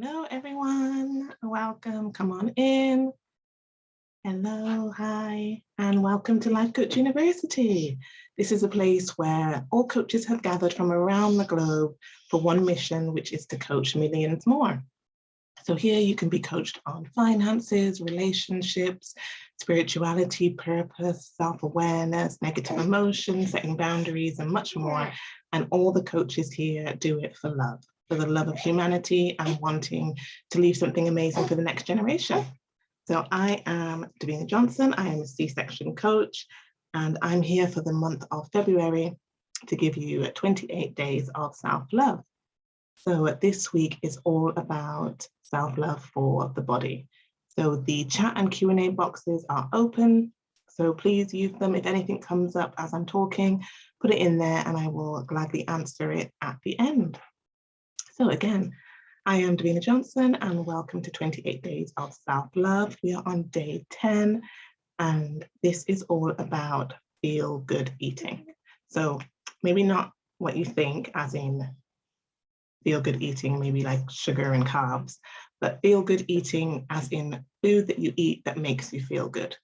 Hello, everyone. Welcome. Come on in. Hello, hi, and welcome to Life Coach University. This is a place where all coaches have gathered from around the globe for one mission, which is to coach millions more. So here you can be coached on finances, relationships, spirituality, purpose, self-awareness, negative emotions, setting boundaries, and much more. And all the coaches here do it for love, for the love of humanity and wanting to leave something amazing for the next generation. So I am Davina Johnson. I am a C-section coach, and I'm here for the month of February to give you 28 days of self-love. So this week is all about self-love for the body. So the chat and Q&A boxes are open. So please use them. If anything comes up as I'm talking, put it in there and I will gladly answer it at the end. So again, I am Davina Johnson and welcome to 28 Days of Self-Love. We are on day 10 and this is all about feel good eating. So maybe not what you think as in feel good eating, maybe like sugar and carbs, but feel good eating as in food that you eat that makes you feel good.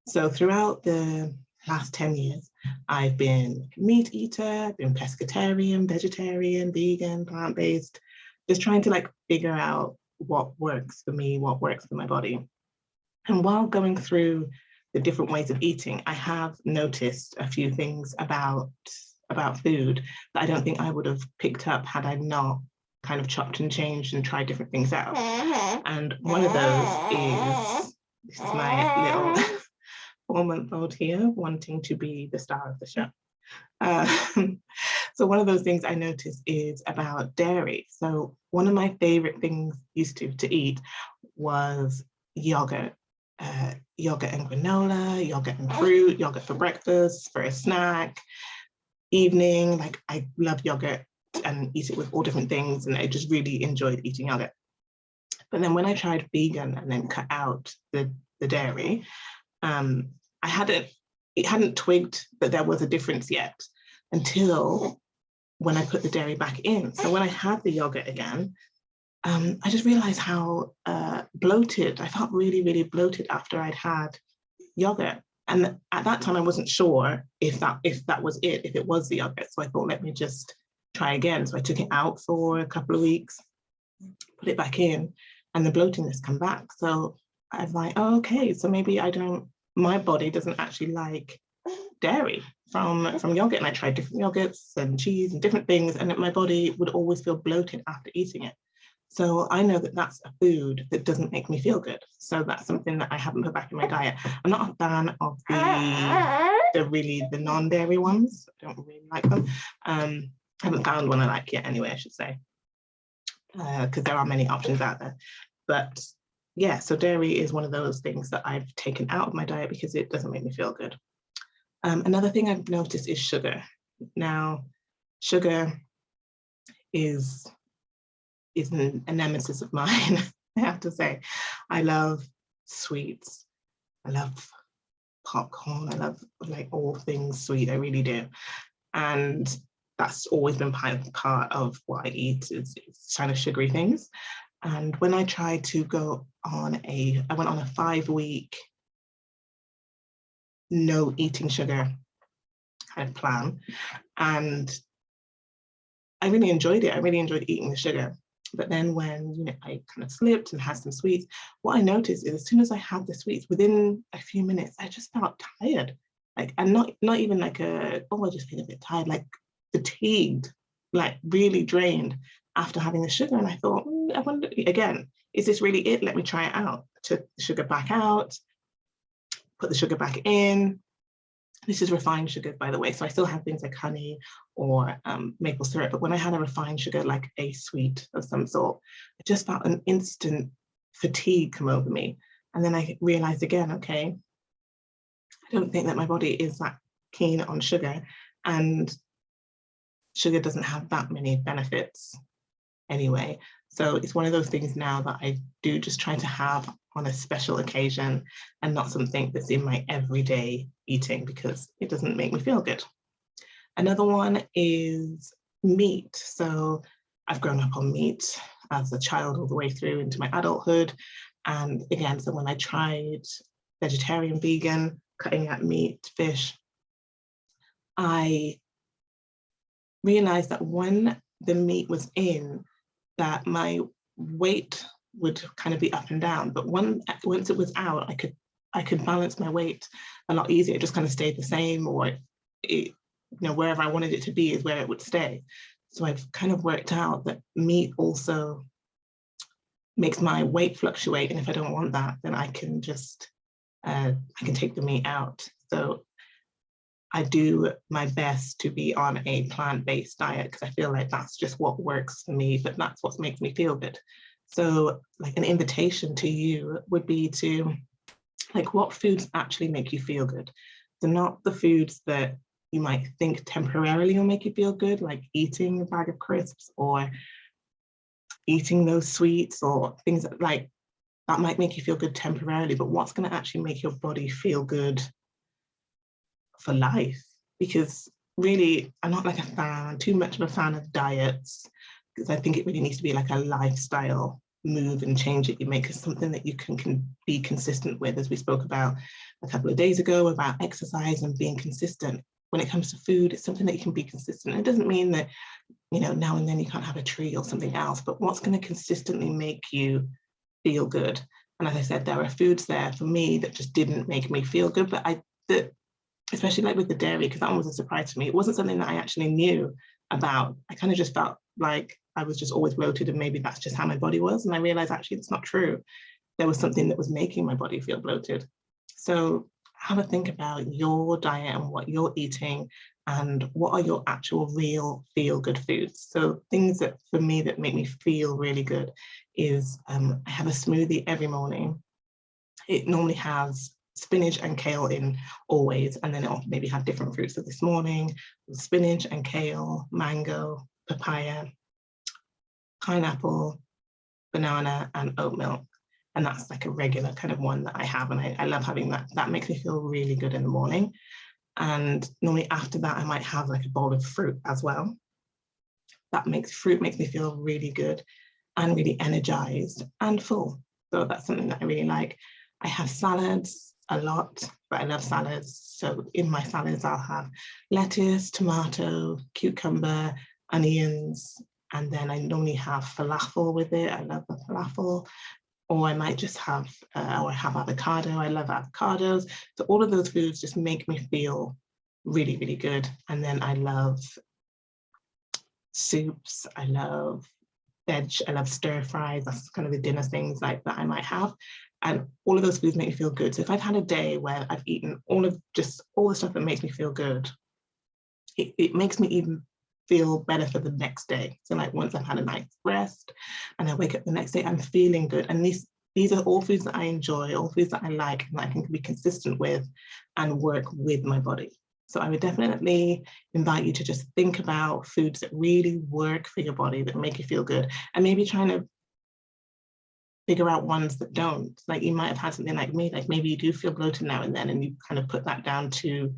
So throughout the last 10 years, I've been meat eater, I've been pescatarian, vegetarian, vegan, plant-based, just trying to like figure out what works for me, what works for my body. And while going through the different ways of eating, I have noticed a few things about food that I don't think I would have picked up had I not kind of chopped and changed and tried different things out. And one of those is, this is my little 4-month-old here wanting to be the star of the show. So one of those things I noticed is about dairy. So one of my favorite things used to eat was yogurt. Yogurt and granola, yogurt and fruit, yogurt for breakfast, for a snack, evening. Like I love yogurt and eat it with all different things, and I just really enjoyed eating yogurt. But then when I tried vegan and then cut out the dairy, it hadn't twigged that there was a difference yet until when I put the dairy back in. So when I had the yogurt again, I just realized how bloated, I felt really, really bloated after I'd had yogurt. And at that time, I wasn't sure if that was it, if it was the yogurt. So I thought, let me just try again. So I took it out for a couple of weeks, put it back in, and the bloatiness come back. So I was like, oh, okay, so maybe my body doesn't actually like dairy from yogurt. And I tried different yogurts and cheese and different things, and my body would always feel bloated after eating it. So I know that that's a food that doesn't make me feel good. So that's something that I haven't put back in my diet. I'm not a fan of the non-dairy ones. I don't really like them. I haven't found one I like yet anyway, I should say, because there are many options out there. But yeah, so dairy is one of those things that I've taken out of my diet because it doesn't make me feel good. Another thing I've noticed is sugar. Now, sugar is a nemesis of mine, I have to say. I love sweets. I love popcorn. I love like all things sweet, I really do. And that's always been part of what I eat is kind of sugary things. And when I tried to go on I went on a 5-week no eating sugar kind of plan. And I really enjoyed it. I really enjoyed eating the sugar. But then when I kind of slipped and had some sweets, what I noticed is as soon as I had the sweets, within a few minutes, I just felt tired. Like, and not even like I just feel a bit tired, like fatigued, like really drained after having the sugar. And I thought, I wonder, again, is this really it? Let me try it out. Took the sugar back out, put the sugar back in. This is refined sugar, by the way. So I still have things like honey or maple syrup. But when I had a refined sugar, like a sweet of some sort, I just felt an instant fatigue come over me. And then I realized again, okay, I don't think that my body is that keen on sugar. And sugar doesn't have that many benefits anyway. So it's one of those things now that I do just try to have on a special occasion and not something that's in my everyday eating because it doesn't make me feel good. Another one is meat. So I've grown up on meat. as a child all the way through into my adulthood. And again, so when I tried vegetarian, vegan, cutting out meat, fish, I realized that when the meat was in, that my weight would kind of be up and down. But once it was out, I could balance my weight a lot easier. It just kind of stayed the same, or it, wherever I wanted it to be is where it would stay. So I've kind of worked out that meat also makes my weight fluctuate. And if I don't want that, then I can just, I can take the meat out. So I do my best to be on a plant-based diet because I feel like that's just what works for me, but that's what makes me feel good. So like an invitation to you would be to, like, what foods actually make you feel good? So not the foods that you might think temporarily will make you feel good, like eating a bag of crisps or eating those sweets or things like that might make you feel good temporarily, but what's going to actually make your body feel good for life? Because really, I'm not like too much of a fan of diets, because I think it really needs to be like a lifestyle move and change that you make, is something that you can be consistent with, as we spoke about a couple of days ago about exercise and being consistent. When it comes to food, it's something that you can be consistent. It doesn't mean that, now and then you can't have a treat or something else, but what's going to consistently make you feel good? And as I said, there are foods there for me that just didn't make me feel good, but especially like with the dairy, because that one was a surprise to me. It wasn't something that I actually knew about. I kind of just felt like I was just always bloated and maybe that's just how my body was. And I realized actually it's not true. There was something that was making my body feel bloated. So have a think about your diet and what you're eating and what are your actual real feel good foods. So things that for me that make me feel really good is I have a smoothie every morning. It normally has spinach and kale in always, and then it'll maybe have different fruits. So this morning, spinach and kale, mango, papaya, pineapple, banana, and oat milk. And that's like a regular kind of one that I have. And I love having that. That makes me feel really good in the morning. And normally after that, I might have like a bowl of fruit as well. Fruit makes me feel really good and really energized and full. So that's something that I really like. I have salads a lot, but I love salads. So in my salads, I'll have lettuce, tomato, cucumber, onions, and then I normally have falafel with it. I love the falafel. Or I might just have, or I have avocado. I love avocados. So all of those foods just make me feel really, really good. And then I love soups. I love veg. I love stir fries. That's kind of the dinner things like that I might have. And all of those foods make me feel good. So if I've had a day where I've eaten all the stuff that makes me feel good, it makes me even feel better for the next day. So like once I've had a night's rest and I wake up the next day, I'm feeling good. And these are all foods that I enjoy, all foods that I like and that I can be consistent with and work with my body. So I would definitely invite you to just think about foods that really work for your body, that make you feel good, and maybe trying to figure out ones that don't. Like you might have had something like me, like maybe you do feel bloated now and then, and you kind of put that down to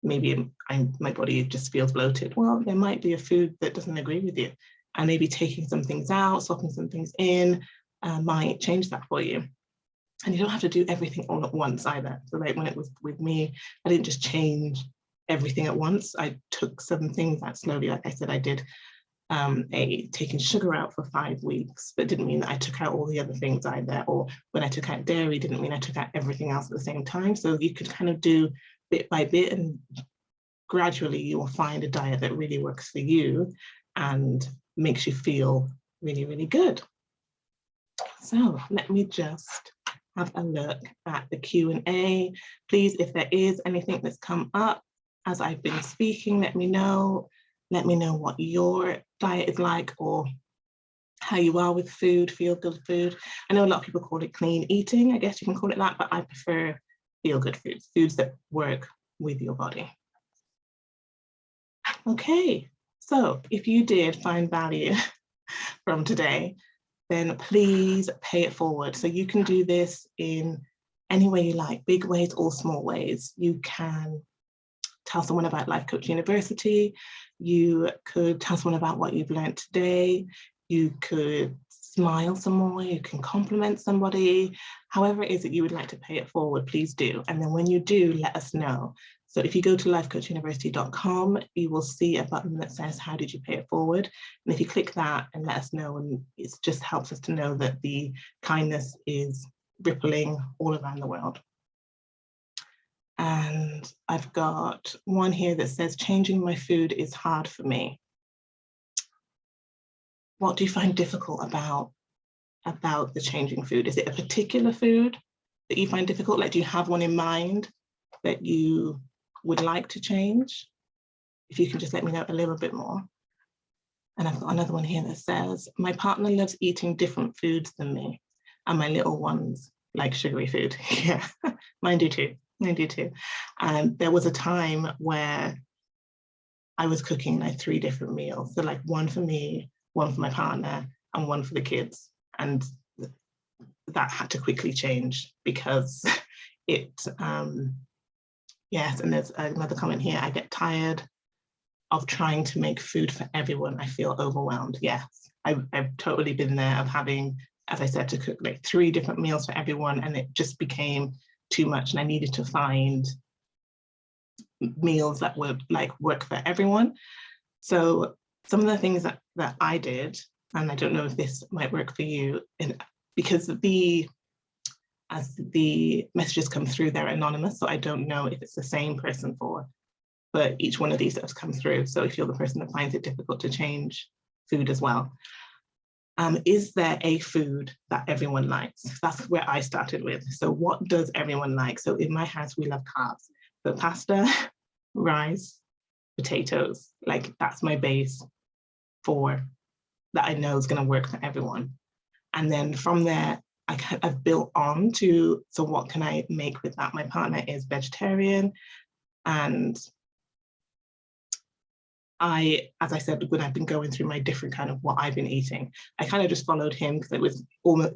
maybe my body just feels bloated. Well, there might be a food that doesn't agree with you, and maybe taking some things out, swapping some things in might change that for you. And you don't have to do everything all at once either. So like when it was with me, I didn't just change everything at once. I took some things out slowly. Like I said, I did taking sugar out for 5 weeks, but didn't mean that I took out all the other things either. Or when I took out dairy, didn't mean I took out everything else at the same time. So you could kind of do bit by bit, and gradually you will find a diet that really works for you and makes you feel really, really good. So let me just have a look at the Q&A. Please, if there is anything that's come up as I've been speaking, let me know. Let me know what your diet is like or how you are with food, feel good food. I know a lot of people call it clean eating. I guess you can call it that, but I prefer feel good foods, foods that work with your body. Okay, so if you did find value from today, then please pay it forward. So you can do this in any way you like, big ways or small ways. You can tell someone about Life Coach University. You could tell someone about what you've learned today. You could smile some more, you can compliment somebody, however it is that you would like to pay it forward, please do. And then when you do, let us know. So if you go to lifecoachuniversity.com, you will see a button that says, how did you pay it forward? And if you click that and let us know, and it just helps us to know that the kindness is rippling all around the world. And I've got one here that says, changing my food is hard for me. What do you find difficult about the changing food? Is it a particular food that you find difficult? Like, do you have one in mind that you would like to change? If you can just let me know a little bit more. And I've got another one here that says, my partner loves eating different foods than me, and my little ones like sugary food. Yeah, mine do too. Mine do too. And there was a time where I was cooking like 3 different meals. So like one for me, one for my partner, and one for the kids. And that had to quickly change because it, yes, and there's another comment here, I get tired of trying to make food for everyone. I feel overwhelmed. Yes, I've totally been there, of having, as I said, to cook like 3 different meals for everyone, and it just became too much, and I needed to find meals that would like work for everyone. So some of the things that I did, and I don't know if this might work for you, because as the messages come through, they're anonymous, so I don't know if it's the same person for each one of these that has come through. So if you're the person that finds it difficult to change food as well. Is there a food that everyone likes? That's where I started with. So what does everyone like? So in my house, we love carbs. So pasta, rice, potatoes, like that's my base for that I know is going to work for everyone. And then from there, I've built on to, so what can I make with that? My partner is vegetarian, and as I said, when I've been going through my different kind of what I've been eating, I kind of just followed him because it was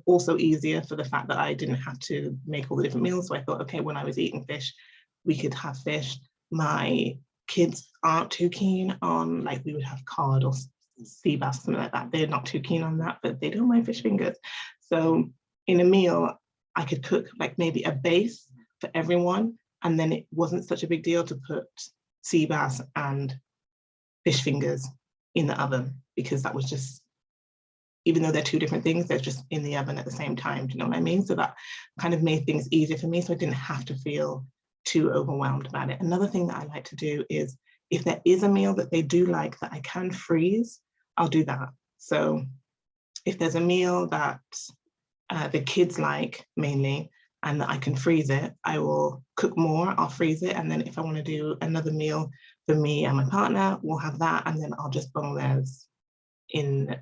also easier for the fact that I didn't have to make all the different meals. So I thought, okay, when I was eating fish, we could have fish. My kids aren't too keen on, like, we would have cod or sea bass, something like that. They're not too keen on that, but they don't mind fish fingers. So in a meal, I could cook like maybe a base for everyone, and then it wasn't such a big deal to put sea bass and fish fingers in the oven, because that was just, even though they're 2 different things, they're just in the oven at the same time. Do you know what I mean? So that kind of made things easier for me, so I didn't have to feel too overwhelmed about it. Another thing that I like to do is, if there is a meal that they do like that I can freeze, I'll do that. So if there's a meal that the kids like mainly, and that I can freeze it, I will cook more, I'll freeze it. And then if I want to do another meal for me and my partner, we'll have that. And then I'll just bung theirs in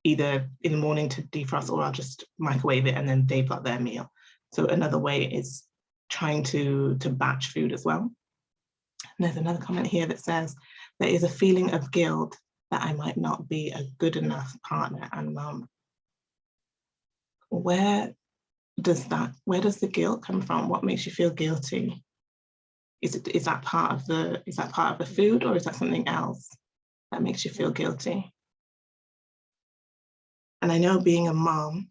either in the morning to defrost, or I'll just microwave it and then they've got their meal. So another way is trying to batch food as well. And there's another comment here that says, there is a feeling of guilt that I might not be a good enough partner and mum. Where does the guilt come from? What makes you feel guilty? Is that part of the food, or is that something else that makes you feel guilty? And I know, being a mom,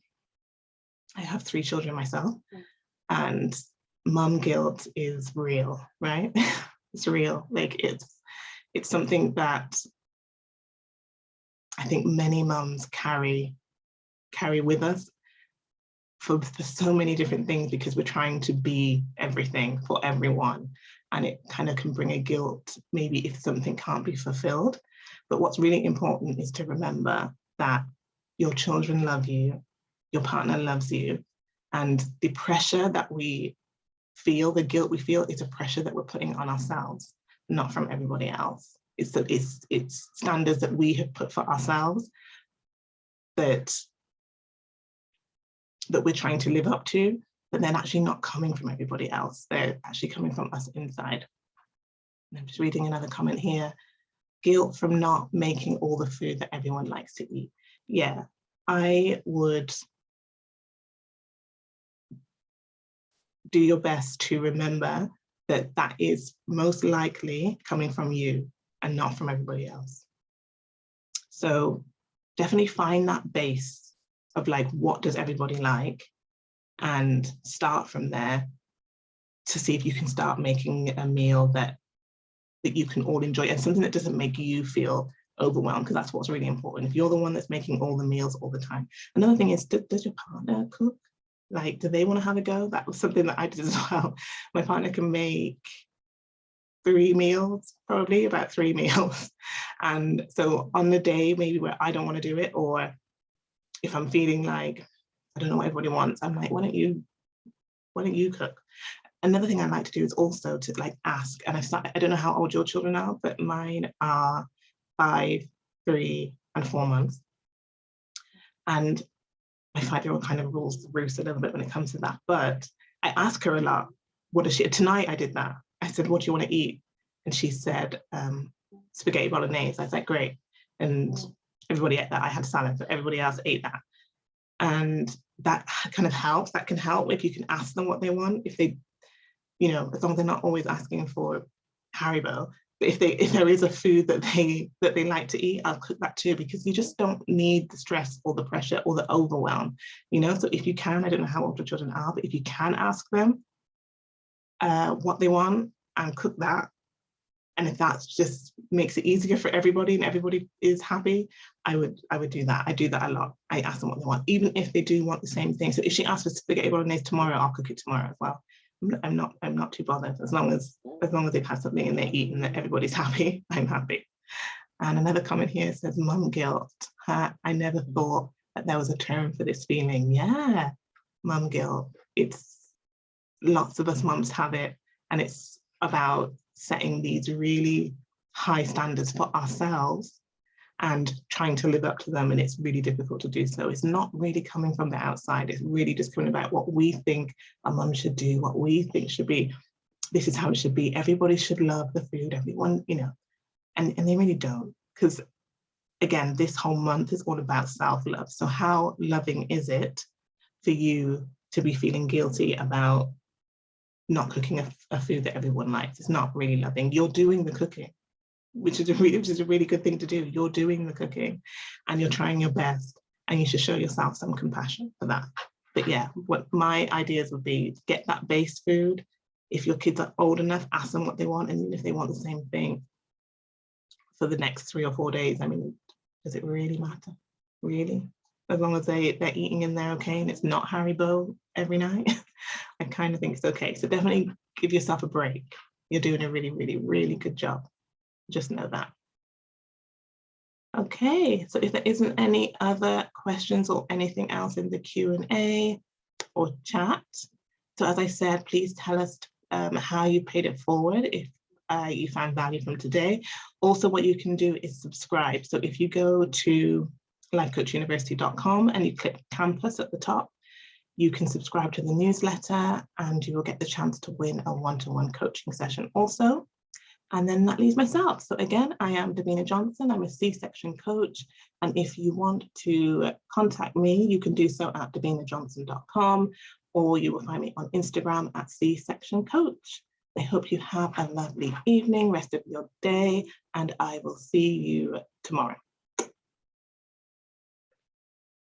I have 3 children myself, and mom guilt is real, right? It's real. Like, it's something that I think many moms carry with us for so many different things, because we're trying to be everything for everyone, and it kind of can bring a guilt maybe if something can't be fulfilled. But what's really important is to remember that your children love you, your partner loves you, and the pressure that we feel, the guilt we feel, is a pressure that we're putting on ourselves, not from everybody else. It's standards that we have put for ourselves that we're trying to live up to, but they're actually not coming from everybody else. They're actually coming from us inside. And I'm just reading another comment here. Guilt from not making all the food that everyone likes to eat. Yeah, I would do your best to remember that that is most likely coming from you and not from everybody else. So definitely find that base of like, what does everybody like, and start from there to see if you can start making a meal that you can all enjoy, and something that doesn't make you feel overwhelmed, because that's what's really important. If you're the one that's making all the meals all the time. Another thing is, does your partner cook? Like, do they want to have a go? That was something that I did as well. My partner can make 3 meals, probably about 3 meals. And so on the day maybe where I don't want to do it, or if I'm feeling like I don't know what everybody wants, I'm like, why don't you cook? Another thing I like to do is also to like ask, and I don't know how old your children are, but mine are 5, 3, and 4 months. And my 5-year-old kind of rules the roost a little bit when it comes to that. But I ask her a lot, what does she, tonight I did that. I said, what do you want to eat? And she said, spaghetti bolognese. I was like, great. And everybody ate that. I had salad, but everybody else ate that. And that kind of helps. That can help if you can ask them what they want. If they, as long as they're not always asking for Haribo, but if there is a food that they like to eat, I'll cook that too, because you just don't need the stress or the pressure or the overwhelm, So if you can, I don't know how old your children are, but if you can ask them what they want and cook that, and if that just makes it easier for everybody and everybody is happy, I would do that. I do that a lot. I ask them what they want, even if they do want the same thing. So if she asks for spaghetti bolognese tomorrow, I'll cook it tomorrow as well. I'm not too bothered, as long as they've had something and they're eating and that everybody's happy, I'm happy. And another comment here says, mum guilt. I never thought that there was a term for this feeling. Yeah, mum guilt. It's lots of us mums have it, and it's about setting these really high standards for ourselves and trying to live up to them, and it's really difficult to do so. It's not really coming from the outside, it's really just coming about what we think a mum should do, what we think should be, this is how it should be, everybody should love the food, everyone, and they really don't, because again, this whole month is all about self-love. So how loving is it for you to be feeling guilty about not cooking a food that everyone likes? It's not really loving. You're doing the cooking, which is a really good thing to do. You're doing the cooking and you're trying your best, and you should show yourself some compassion for that. But yeah, what my ideas would be, get that base food. If your kids are old enough, ask them what they want, and if they want the same thing for the next 3 or 4 days, I mean, does it really matter? Really? As long as they're eating and they're okay and it's not Haribo every night, I kind of think it's okay. So definitely give yourself a break. You're doing a really, really, really good job. Just know that. Okay, so if there isn't any other questions or anything else in the Q&A or chat, so as I said, please tell us how you paid it forward if you found value from today. Also, what you can do is subscribe. So if you go to lifecoachuniversity.com and you click campus at the top, you can subscribe to the newsletter and you will get the chance to win a one-to-one coaching session also. And then that leaves myself. So again, I am Davina Johnson. I'm a C-section coach. And if you want to contact me, you can do so at davinajohnson.com, or you will find me on Instagram at C-section coach. I hope you have a lovely evening, rest of your day, and I will see you tomorrow.